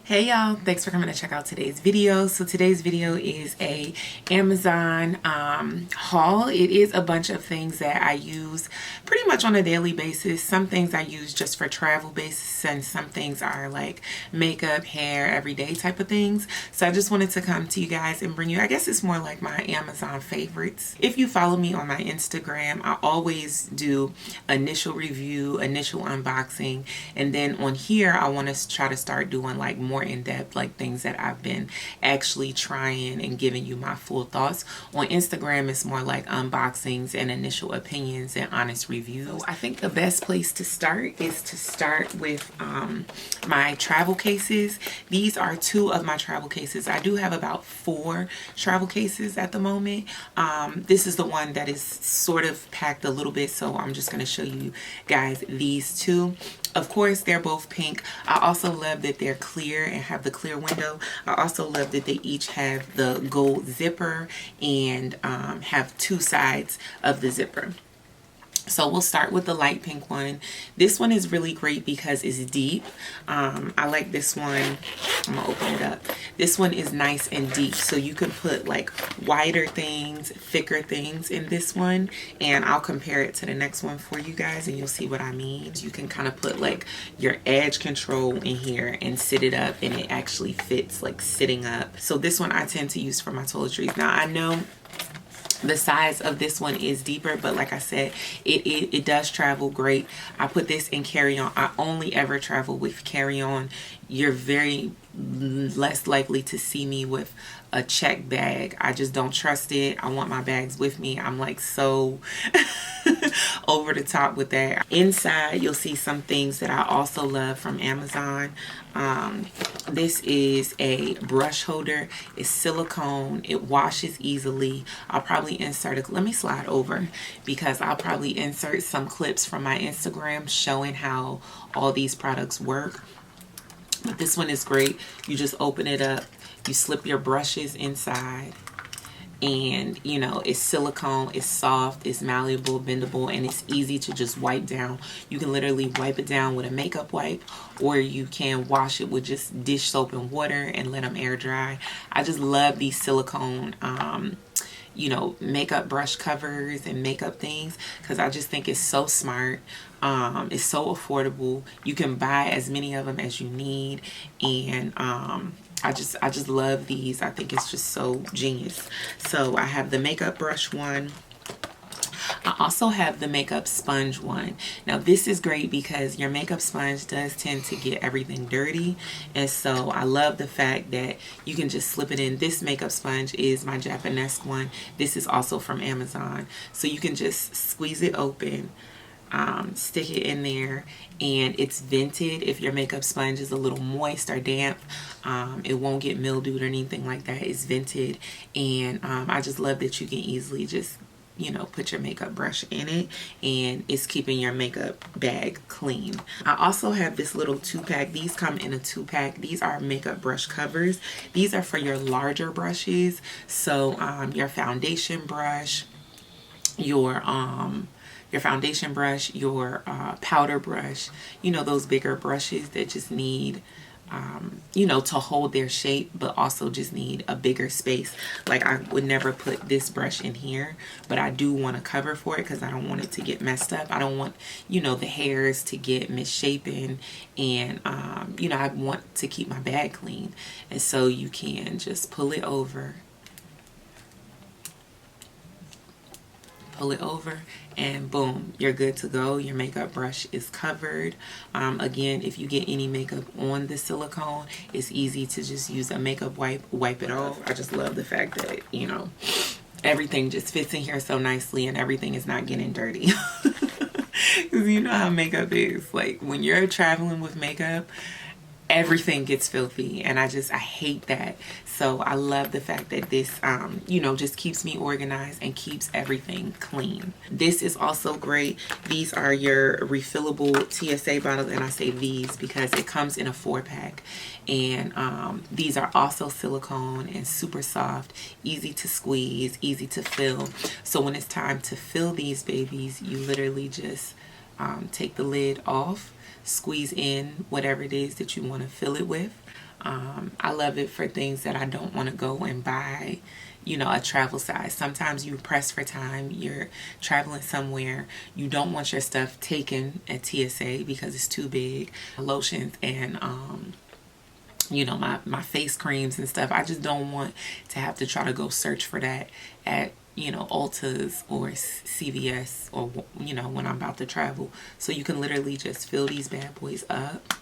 Hey y'all, thanks for coming to check out today's video. So today's video is a Amazon haul. It is a bunch of things that I use pretty much on a daily basis. Some things I use just for travel basis, and some things are like makeup, hair, everyday type of things. So I just wanted to come to you guys and bring you, I guess it's more like my Amazon favorites. If you follow me on my Instagram, I always do initial review, initial unboxing, and then on here I want to try to start doing like more in-depth, like things that I've been actually trying and giving you my full thoughts. On Instagram it's more like unboxings and initial opinions and honest reviews. So I think the best place to start is to start with my travel cases. These are two of my travel cases. I do have about 4 travel cases at the moment. This is the one that is sort of packed a little bit, so I'm just going to show you guys these two. Of course, they're both pink. I also love that they're clear and have the clear window. I also love that they each have the gold zipper and have 2 sides of the zipper. So we'll start with the light pink one. This one is really great because it's deep. I like this one. I'm gonna open it up. This one is nice and deep, so you can put like wider things, thicker things in this one, and I'll compare it to the next one for you guys and you'll see what I mean. You can kind of put like your edge control in here and sit it up, and it actually fits like sitting up. So this one I tend to use for my toiletries. Now I know the size of this one is deeper, but like I said, it does travel great. I put this in carry-on. I only ever travel with carry-on. You're very less likely to see me with a check bag. I just don't trust it. I want my bags with me. I'm like so over the top with that. Inside you'll see some things that I also love from Amazon. This is a brush holder. It's silicone. It washes easily. I'll probably insert a, let me slide over because I'll probably insert some clips from my Instagram showing how all these products work. But this one is great. You just open it up, you slip your brushes inside, and you know, it's silicone, it's soft, it's malleable, bendable, and it's easy to just wipe down. You can literally wipe it down with a makeup wipe, or you can wash it with just dish soap and water and let them air dry. I just love these silicone you know, makeup brush covers and makeup things because I just think it's so smart. It's so affordable. You can buy as many of them as you need, and I just love these. I think it's just so genius. So I have the makeup brush one. I also have the makeup sponge one. Now this is great because your makeup sponge does tend to get everything dirty, and so I love the fact that you can just slip it in. This makeup sponge is my Japanese one. This is also from Amazon, so you can just squeeze it open, stick it in there, and it's vented. If your makeup sponge is a little moist or damp, it won't get mildewed or anything like that. It's vented, and I just love that you can easily just, you know, put your makeup brush in it, and it's keeping your makeup bag clean. I also have this little 2-pack. These come in a 2-pack. These are makeup brush covers. These are for your larger brushes. So your foundation brush, your foundation brush, your powder brush, you know, those bigger brushes that just need you know, to hold their shape, but also just need a bigger space. Like I would never put this brush in here, but I do want a cover for it because I don't want it to get messed up. I don't want, you know, the hairs to get misshapen, and you know, I want to keep my bag clean. And so you can just pull it over, and boom, you're good to go. Your makeup brush is covered. Again, if you get any makeup on the silicone, it's easy to just use a makeup wipe it off. I just love the fact that, you know, everything just fits in here so nicely and everything is not getting dirty. Because you know how makeup is. Like when you're traveling with makeup, everything gets filthy, and I hate that. So I love the fact that this you know, just keeps me organized and keeps everything clean. This is also great. These are your refillable TSA bottles, and I say these because it comes in a 4-pack, and these are also silicone and super soft, easy to squeeze, easy to fill. So when it's time to fill these babies, you literally just take the lid off, squeeze in whatever it is that you want to fill it with, I love it for things that I don't want to go and buy, you know, a travel size. Sometimes you press for time, you're traveling somewhere, you don't want your stuff taken at TSA because it's too big. Lotions and you know, my face creams and stuff, I just don't want to have to try to go search for that at, you know, Ulta's or CVS, or, you know, when I'm about to travel. So you can literally just fill these bad boys up.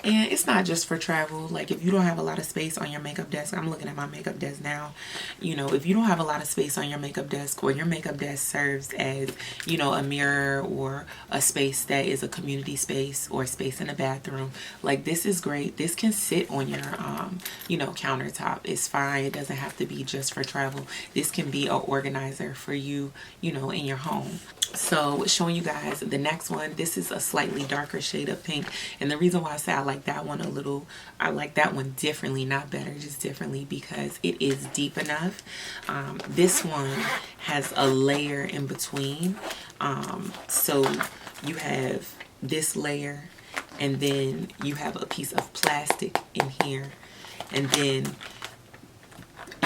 And it's not just for travel. Like, if you don't have a lot of space on your makeup desk, I'm looking at my makeup desk now, you know, if you don't have a lot of space on your makeup desk, or your makeup desk serves as, you know, a mirror or a space that is a community space or a space in a bathroom, like, this is great. This can sit on your, you know, countertop. It's fine. It doesn't have to be just for travel. This can be an organizer for you, you know, in your home. So showing you guys the next one. This is a slightly darker shade of pink, and the reason why I say I like that one a little, I like that one differently, not better, just differently, because it is deep enough. This one has a layer in between, so you have this layer, and then you have a piece of plastic in here, and then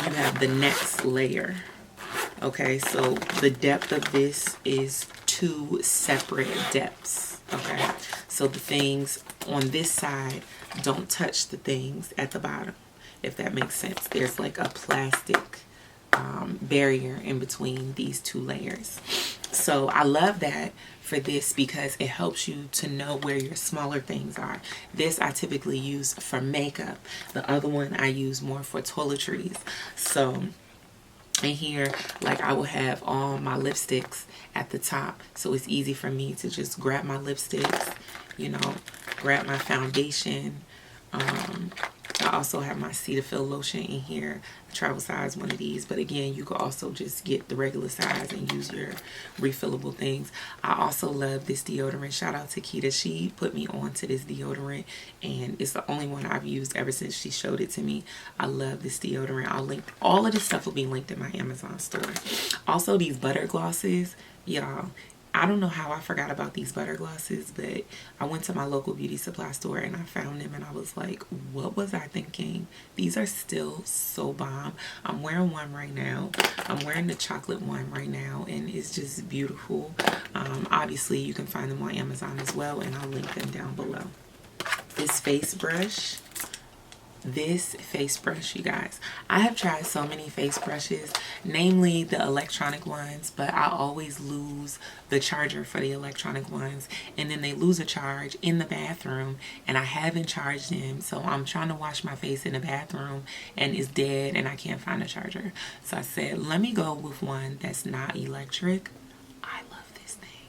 you have the next layer. Okay, so the depth of this is 2 separate depths. Okay, so the things on this side don't touch the things at the bottom, if that makes sense. There's like a plastic barrier in between these 2 layers. So I love that for this because it helps you to know where your smaller things are. This I typically use for makeup. The other one I use more for toiletries. So in here, like, I will have all my lipsticks at the top, so it's easy for me to just grab my lipsticks, you know, grab my foundation. I also have my Cetaphil lotion in here, a travel size one of these, but again, you could also just get the regular size and use your refillable things. I also love this deodorant. Shout out to Keita. She put me onto this deodorant, and it's the only one I've used ever since she showed it to me. I love this deodorant. I'll link, all of this stuff will be linked in my Amazon store. Also, these butter glosses, y'all. I don't know how I forgot about these butter glosses, but I went to my local beauty supply store and I found them, and I was like, what was I thinking? These are still so bomb. I'm wearing one right now. I'm wearing the chocolate one right now, and it's just beautiful. Obviously, you can find them on Amazon as well, and I'll link them down below. This face brush. This face brush, you guys, I have tried so many face brushes, namely the electronic ones, but I always lose the charger for the electronic ones, and then they lose a charge in the bathroom, and I haven't charged them, so I'm trying to wash my face in the bathroom and it's dead and I can't find a charger. So I said, let me go with one that's not electric. I love this thing.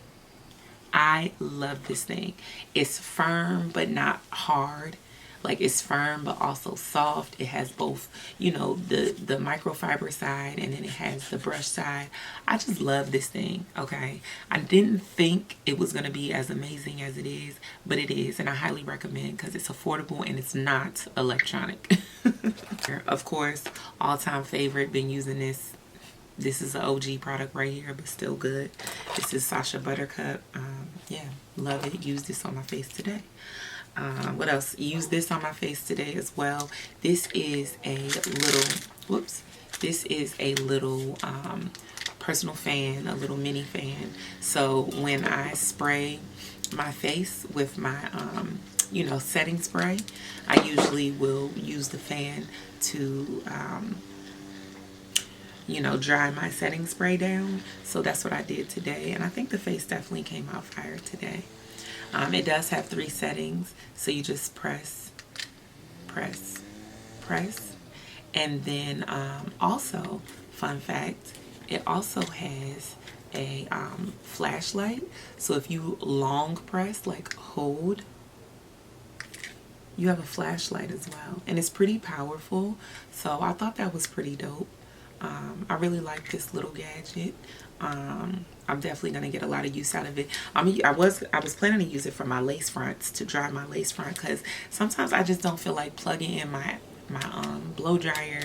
I love this thing. It's firm but not hard. Like, it's firm but also soft. It has both, you know, the microfiber side, and then it has the brush side. I just love this thing, okay? I didn't think it was going to be as amazing as it is, but it is, and I highly recommend because it's affordable and it's not electronic. Of course, all-time favorite, been using this. This is an OG product right here, but still good. This is Sacha Buttercup. Yeah, love it. Used this on my face today. What else? Use this on my face today as well. This is a little, whoops, this is a little personal fan, a little mini fan. So when I spray my face with my, you know, setting spray, I usually will use the fan to, you know, dry my setting spray down. So that's what I did today, and I think the face definitely came out fire today. It does have 3 settings, so you just press, press, press, and then also, fun fact, it also has a flashlight. So if you long press, like hold, you have a flashlight as well, and it's pretty powerful. So I thought that was pretty dope. I really like this little gadget. I'm definitely gonna get a lot of use out of it. I was planning to use it for my lace fronts, to dry my lace front, because sometimes I just don't feel like plugging in my my blow dryer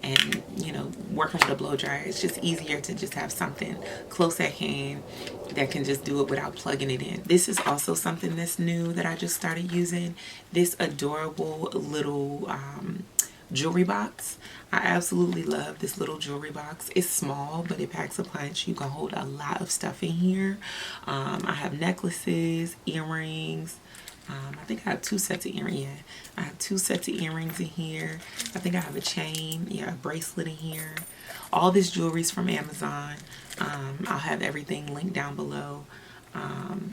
and, you know, working with a blow dryer, it's just easier to just have something close at hand that can just do it without plugging it in. This is also something that's new that I just started using. This adorable little jewelry box. I absolutely love this little jewelry box. It's small, but it packs a punch. You can hold a lot of stuff in here. I have necklaces, earrings. I think I have 2 sets of earrings. Yeah, I have 2 sets of earrings in here. I think I have a chain, yeah, a bracelet in here. All this jewelry is from Amazon. I'll have everything linked down below.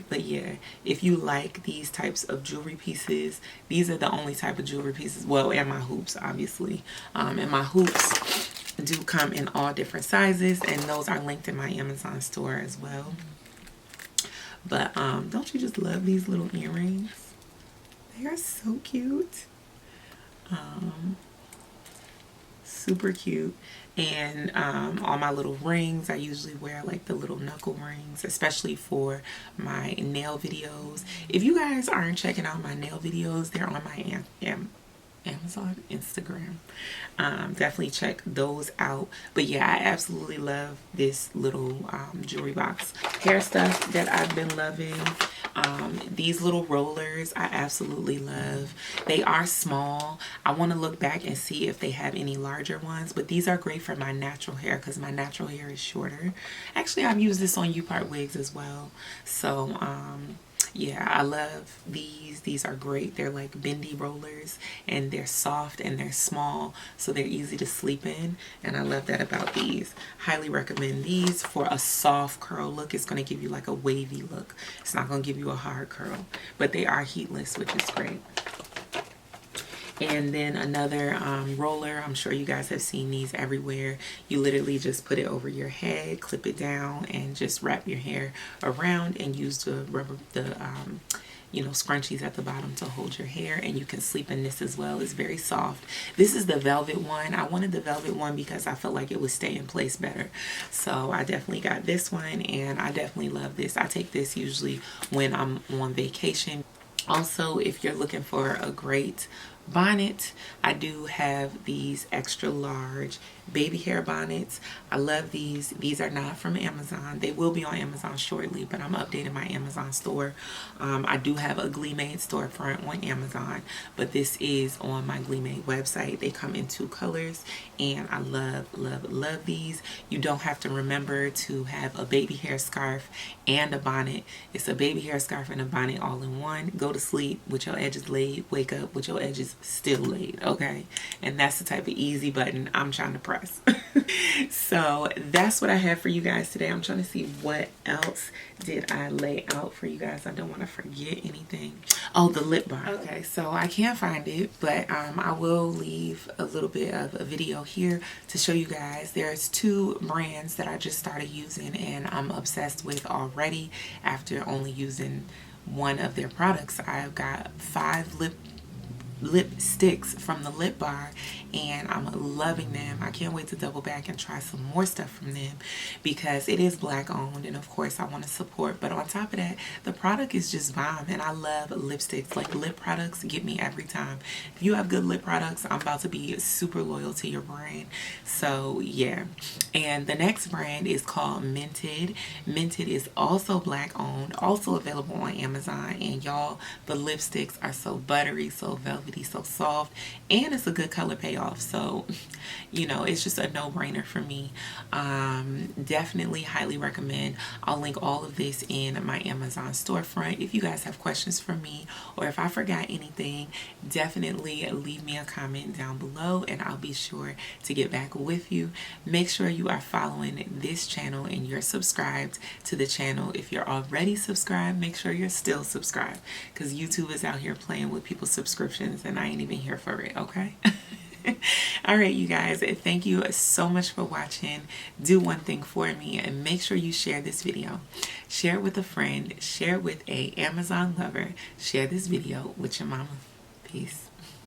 But yeah, if you like these types of jewelry pieces, these are the only type of jewelry pieces. Well, and my hoops, obviously. And my hoops do come in all different sizes, and those are linked in my Amazon store as well. But don't you just love these little earrings? They are so cute. Super cute. And all my little rings, I usually wear like the little knuckle rings, especially for my nail videos. If you guys aren't checking out my nail videos, they're on my Amazon, Instagram. Definitely check those out. But yeah, I absolutely love this little jewelry box. Hair stuff that I've been loving. These little rollers I absolutely love. They are small. I want to look back and see if they have any larger ones, but these are great for my natural hair because my natural hair is shorter. Actually, I've used this on U-part wigs as well. So yeah, I love these. These are great. They're like bendy rollers, and they're soft and they're small, so they're easy to sleep in, and I love that about these. Highly recommend these for a soft curl look. It's going to give you like a wavy look. It's not going to give you a hard curl, but they are heatless, which is great. And then another roller, I'm sure you guys have seen these everywhere. You literally just put it over your head, clip it down, and just wrap your hair around and use the rubber, you know, scrunchies at the bottom to hold your hair, and you can sleep in this as well. It's very soft. This is the velvet one. I wanted the velvet one because I felt like it would stay in place better. So I definitely got this one, and I definitely love this. I take this usually when I'm on vacation. Also, if you're looking for a great bonnet, I do have these extra large baby hair bonnets. I love these. These are not from Amazon. They will be on Amazon shortly, but I'm updating my Amazon store. I do have a GLEEmade storefront on Amazon, but this is on my GLEEmade website. They come in 2 colors, and I love, love, love these. You don't have to remember to have a baby hair scarf and a bonnet. It's a baby hair scarf and a bonnet all in one. Go to sleep with your edges laid, wake up with your edges still laid, okay? And that's the type of easy button I'm trying to press. So that's what I have for you guys today. I'm trying to see what else did I lay out for you guys. I don't want to forget anything. Oh, the lip bar. Okay, so I can't find it, but I will leave a little bit of a video here to show you guys. There's 2 brands that I just started using, and I'm obsessed with already after only using one of their products. I've got 5 lipsticks from the lip bar, and I'm loving them. I can't wait to double back and try some more stuff from them because it is black owned, and of course I want to support. But on top of that, the product is just bomb, and I love lipsticks. Like, lip products get me every time. If you have good lip products, I'm about to be super loyal to your brand. So yeah. And the next brand is called Mented. Mented is also black owned, also available on Amazon, and y'all, the lipsticks are so buttery, so velvety, so soft, and it's a good color payoff. So, you know, it's just a no-brainer for me. Definitely highly recommend. I'll link all of this in my Amazon storefront. If you guys have questions for me, or if I forgot anything, definitely leave me a comment down below, and I'll be sure to get back with you. Make sure you are following this channel and you're subscribed to the channel. If you're already subscribed, make sure you're still subscribed, because YouTube is out here playing with people's subscriptions, and I ain't even here for it, okay? Alright, you guys, thank you so much for watching. Do one thing for me, and make sure you share this video. Share it with a friend. Share it with a Amazon lover. Share this video with your mama. Peace.